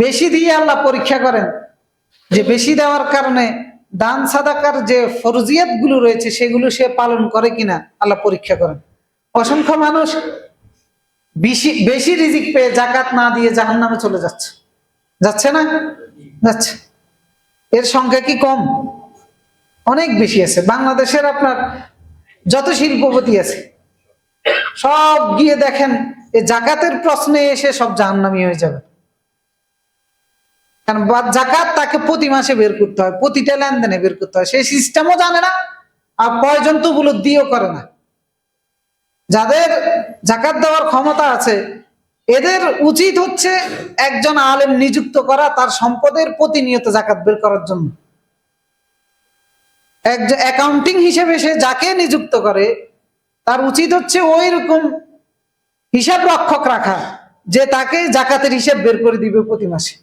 বেশি দিয়ে আল্লাহ পরীক্ষা করেন, যে বেশি দেওয়ার কারণে দান সাদাকার যে ফরজিয়াত গুলো রয়েছে সেগুলো সে পালন করে কিনা আল্লাহ পরীক্ষা করেন। অসংখ্য মানুষ বেশি বেশি রিজিক পেয়ে জাকাত না দিয়ে জাহান্নামে চলে যাচ্ছে, যাচ্ছে না? যাচ্ছে। এর সংখ্যা কি কম? অনেক বেশি আছে। বাংলাদেশের আপনার যত শিল্পপতি আছে সব গিয়ে দেখেন এই জাকাতের প্রশ্নে এসে সব জাহান্নামী হয়ে যাবে। কারণ জাকাত তাকে প্রতি মাসে বের করতে হয়, প্রতিটা লেনদেনে বের করতে হয়, সেই সিস্টেমও জানে না, আর প্রয়োজন তো উপলব্ধিও করে না। যাদের জাকাত দেওয়ার ক্ষমতা আছে এদের উচিত হচ্ছে একজন আলেম নিযুক্ত করা, তার সম্পদের প্রতিনিয়ত জাকাত বের করার জন্য। একজন অ্যাকাউন্টিং হিসেবে সে যাকে নিযুক্ত করে তার উচিত হচ্ছে ওই রকম হিসাব রক্ষক রাখা, যে তাকে জাকাতের হিসাব বের করে দিবে প্রতি মাসে।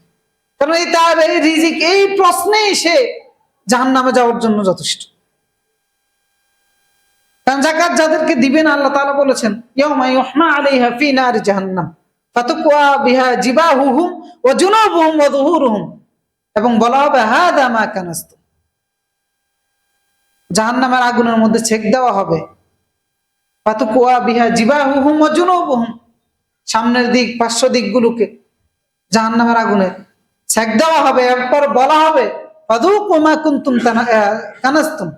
কারণ এই তার এই রিজিক এই প্রশ্নেই সে জাহান্নামে যাওয়ার জন্য যথেষ্ট। কারণ জাকাত যাদেরকে দিবেন আল্লাহ তাআলা বলেছেন ইয়াউমা ইউহমা আলাইহা ফি নারি জাহান্নাম ফাতুকওয়া বিহা জিবাহুহুম ওয়া জুনুবুহুম ওয়া যুহুরুহুম, এবং বলা হবে হাদা মা কানাস্তুম। জাহান্নামের আগুনের মধ্যে ছেক দেওয়া হবে, ফাতুকওয়া বিহা জিবাহুহুম ওয়া জুনুবুহুম, সামনের দিক পার্শ্ব দিকগুলোকে জাহান্নামের আগুনে ছেক দেওয়া হবে। এরপর বলা হবে ফাযুকু মা কুনতুম কানাস্তুম,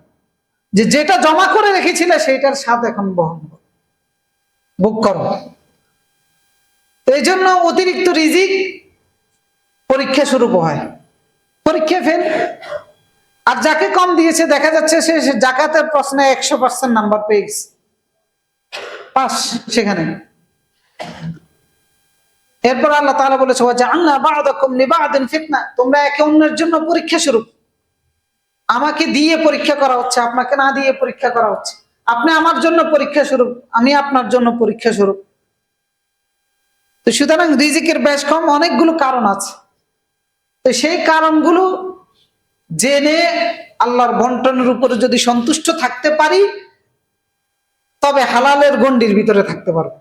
যে যেটা জমা করে রেখেছিলে সেইটার স্বাদ এখন ভোগ করো। তো এই জন্য অতিরিক্ত রিজিক পরীক্ষা স্বরূপ হয়, পরীক্ষা ফেল। আর যাকে কম দিয়েছে দেখা যাচ্ছে সে জাকাতের প্রশ্নে 100% নাম্বার পেয়ে গেছে, পাস সেখানে। এরপর আল্লাহ তাআলা বলেছে ওয়া জাআলনা বা'দাকুম লিবা'দিন ফিতনা, তোমরা একে অন্যের জন্য পরীক্ষা স্বরূপ। আমাকে দিয়ে পরীক্ষা করা হচ্ছে, আপনাকে না দিয়ে পরীক্ষা করা হচ্ছে। আপনি আমার জন্য পরীক্ষা স্বরূপ, আমি আপনার জন্য পরীক্ষা স্বরূপ। তো সুতরাং রিজিকের বেশ কম অনেকগুলো কারণ আছে। তো সেই কারণগুলো জেনে আল্লাহর বন্টনের উপরে যদি সন্তুষ্ট থাকতে পারি তবে হালালের গণ্ডির ভিতরে থাকতে পারবো।